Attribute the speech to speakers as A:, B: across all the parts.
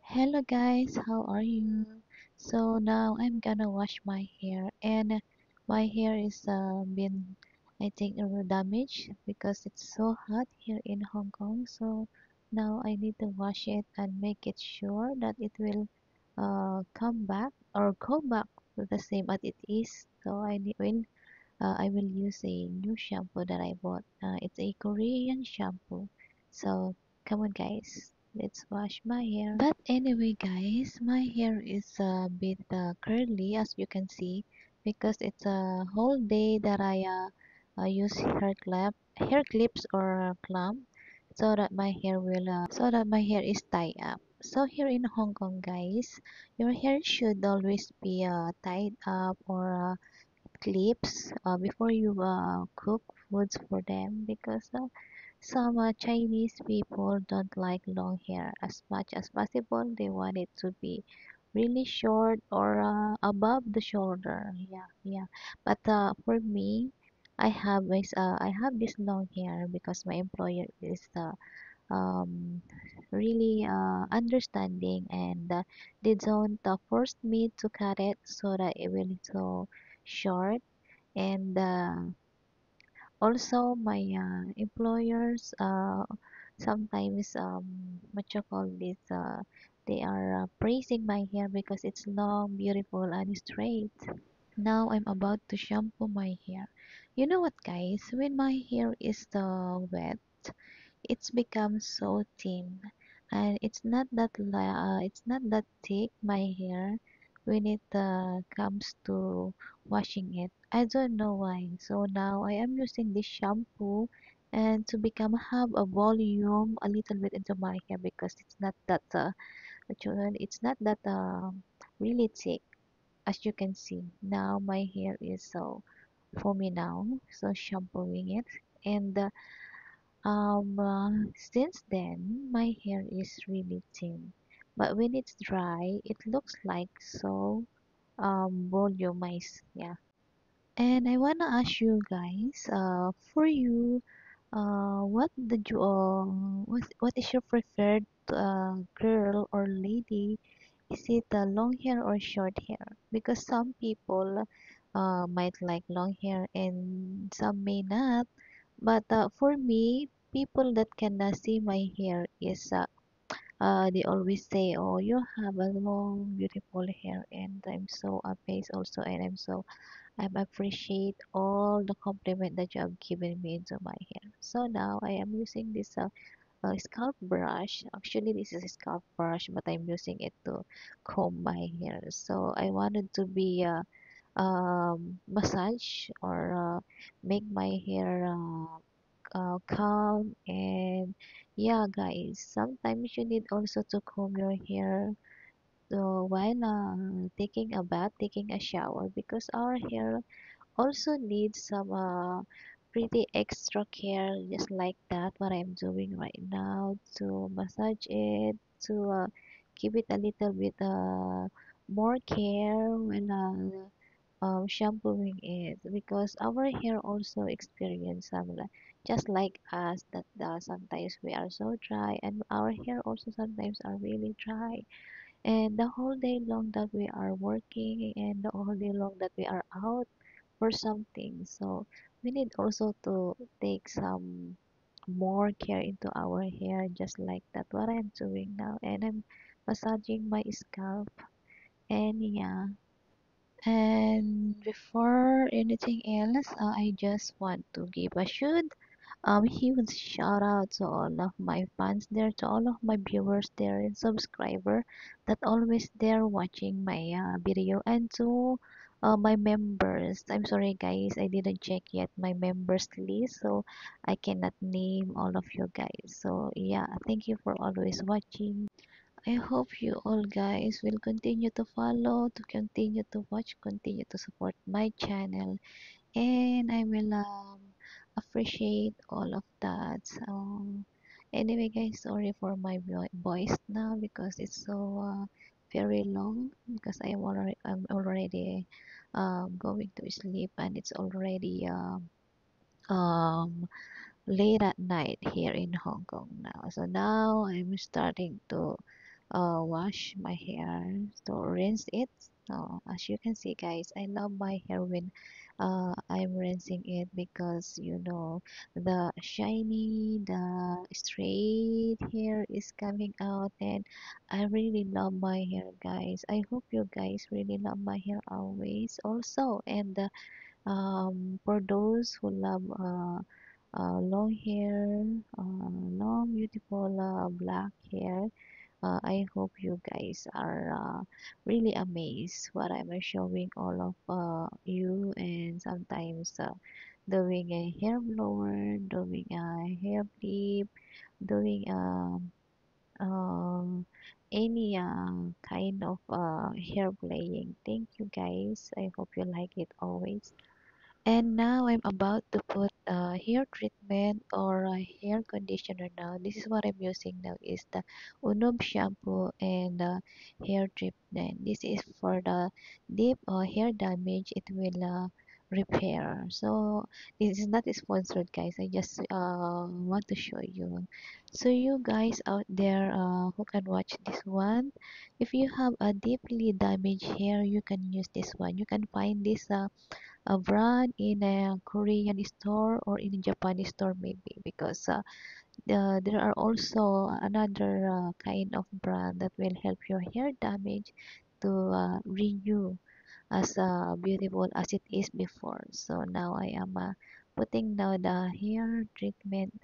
A: Hello guys, how are you? So now I'm gonna wash my hair and my hair is been I think damaged because it's so hot here in Hong Kong. So now I need to wash it and make it sure that it will come back or go back to the same as it is. So I will use a new shampoo that I bought. It's a Korean shampoo. So come on guys, let's wash my hair. But anyway guys, my hair is a bit curly as you can see because it's a whole day that I use hair clips or clamp so that my hair is tied up. So here in Hong Kong guys, your hair should always be tied up or clips before you cook foods for them because some Chinese people don't like long hair as much as possible. They want it to be really short or above the shoulder. Yeah. But for me, I have this long hair because my employer is um, really understanding and they don't force me to cut it so that it will so short and also my employers sometimes what you call this they are praising my hair because it's long, beautiful and straight. Now I'm about to shampoo my hair. You know what guys, when my hair is wet, it's become so thin and it's not that thick my hair when it comes to washing it. I don't know why. So now I am using this shampoo and to become have a volume a little bit into my hair because it's not that really thick as you can see. Now my hair is so foamy now, so shampooing it and since then, my hair is really thin, but when it's dry, it looks like so volumized. Yeah. And I wanna ask you guys, for you, what is your preferred girl or lady? Is it long hair or short hair? Because some people might like long hair and some may not. But for me, people that can see my hair is they always say, "Oh, you have a long, beautiful hair," and I'm so amazed also, and I'm appreciate all the compliment that you have given me into my hair. So now I am using this scalp brush. Actually, this is a scalp brush, but I'm using it to comb my hair. So I wanted to be massage or make my hair calm and yeah guys, sometimes you need also to comb your hair while taking a bath, taking a shower because our hair also needs some pretty extra care just like that what I'm doing right now to massage it to give it a little bit more care when shampooing it because our hair also experience some just like us that sometimes we are so dry and our hair also sometimes are really dry and the whole day long that we are working and the whole day long that we are out for something so we need also to take some more care into our hair just like that what I'm doing now and I'm massaging my scalp and yeah. And before anything else, I just want to give a huge shout out to all of my fans there, to all of my viewers there and subscriber that always there watching my video, and to my members. I'm sorry guys, I didn't check yet my members list, so I cannot name all of you guys. So yeah, thank you for always watching. I hope you all guys will continue to follow, to continue to watch, continue to support my channel, and I will appreciate all of that. So anyway, guys, sorry for my voice now because it's so very long because I'm already going to sleep and it's already um late at night here in Hong Kong now. So now I'm starting to wash my hair, to rinse it. So as you can see, guys, I love my hair when I'm rinsing it, because you know the shiny, the straight hair is coming out, and I really love my hair, guys. I hope you guys really love my hair always also. And for those who love long hair, long beautiful black hair, I hope you guys are really amazed what I'm showing all of you, and sometimes doing a hair blower, doing a hair clip, doing um, any kind of hair playing. Thank you guys. I hope you like it always. And now I'm about to put hair treatment or hair conditioner now. This is what I'm using now is the Unob shampoo and hair treatment. This is for the deep hair damage. It will repair. So this is not sponsored, guys. I just want to show you. So you guys out there who can watch this one, if you have a deeply damaged hair, you can use this one. You can find this a brand in a Korean store or in a Japanese store maybe, because there are also another kind of brand that will help your hair damage to renew as beautiful as it is before. So now I am putting now the hair treatment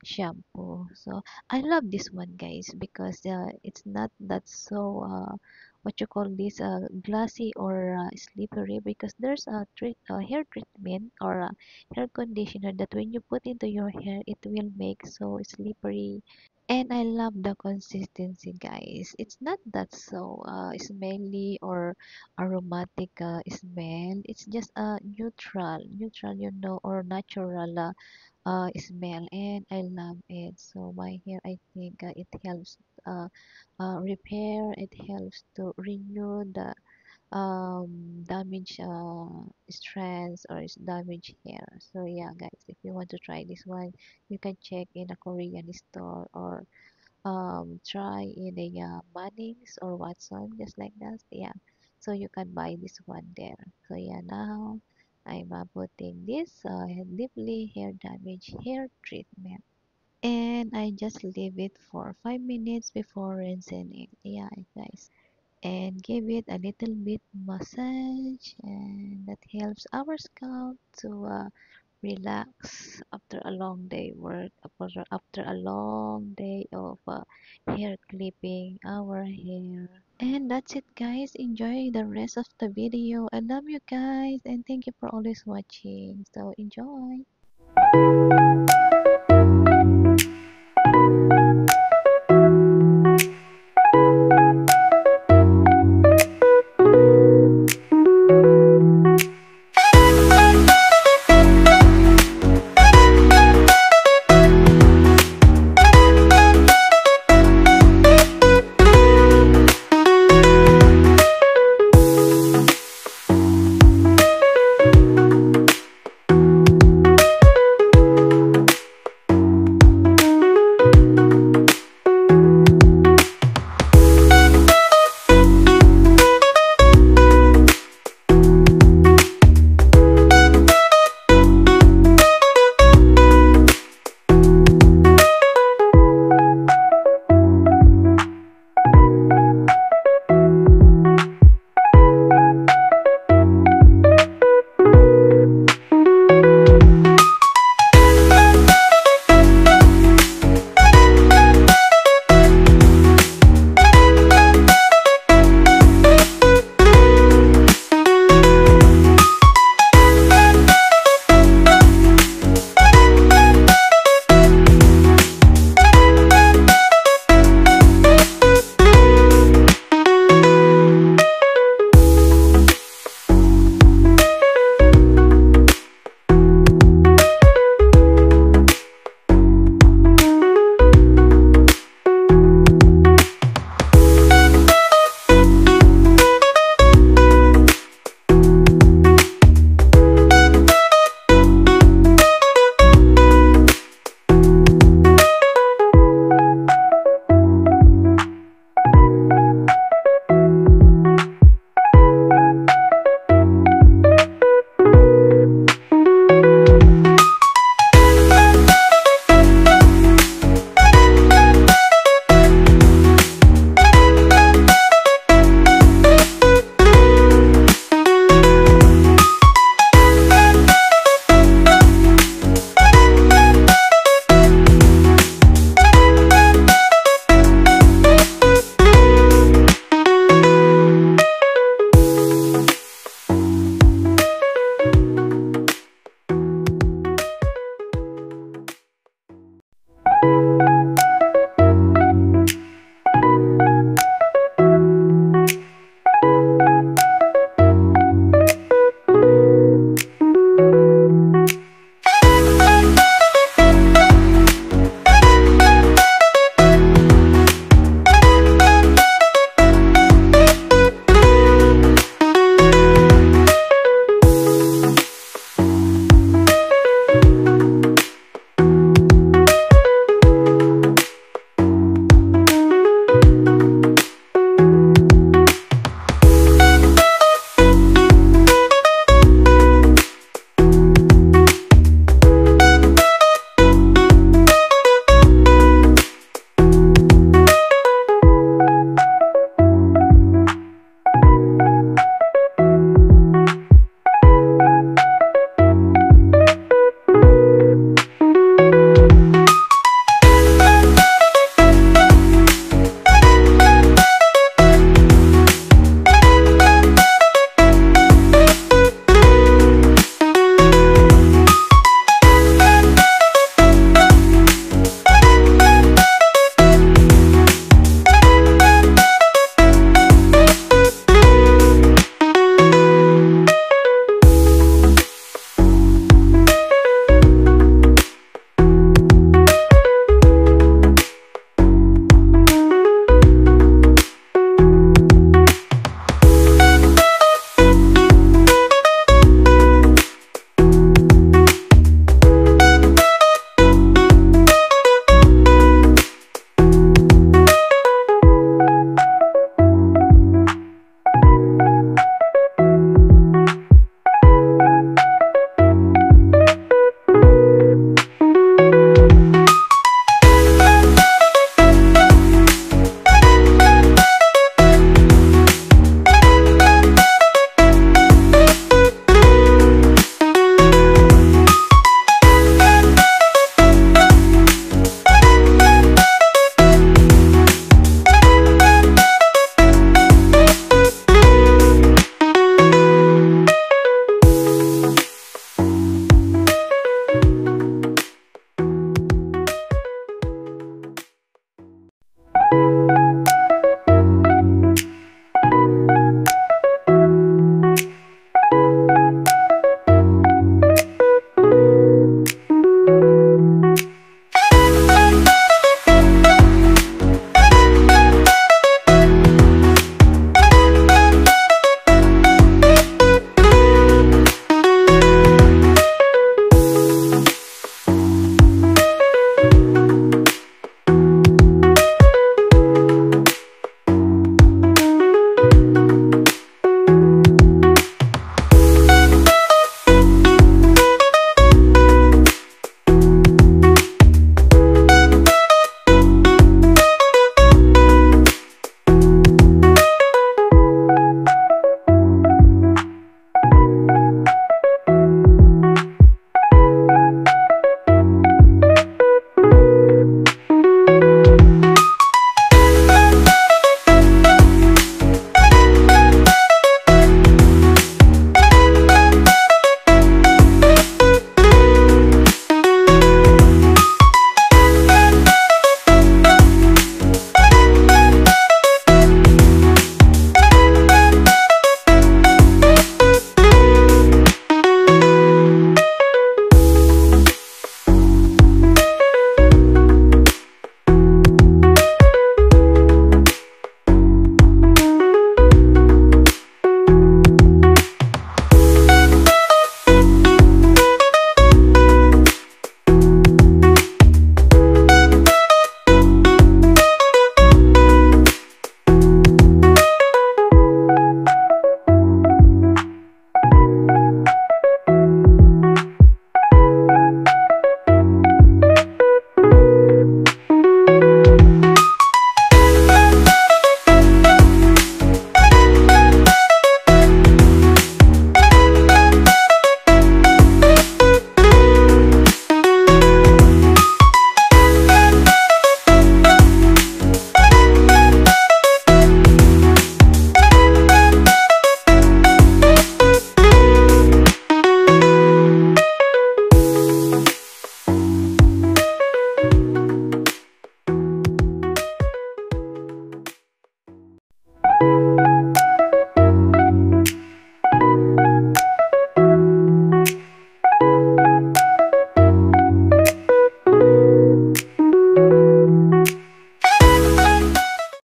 A: shampoo. So I love this one, guys, because it's not that so what you call this glassy or slippery, because there's a hair treatment or a hair conditioner that when you put into your hair it will make so slippery. And I love the consistency, guys. It's not that so smelly or aromatic smell. It's just a neutral, you know, or natural smell, and I love it. So my hair, I think it helps repair. It helps to renew the damaged strands or damaged hair. So yeah, guys, if you want to try this one, you can check in a Korean store or try in a Mannings or Watson, just like that. Yeah, so you can buy this one there. So yeah, now I'm putting this deeply hair damage hair treatment, and I just leave it for 5 minutes before rinsing it. Yeah, guys, and give it a little bit massage, and that helps our scalp to relax after a long day work, after a long day of hair clipping our hair. And that's it, guys. Enjoy the rest of the video. I love you guys, and thank you for always watching. So enjoy.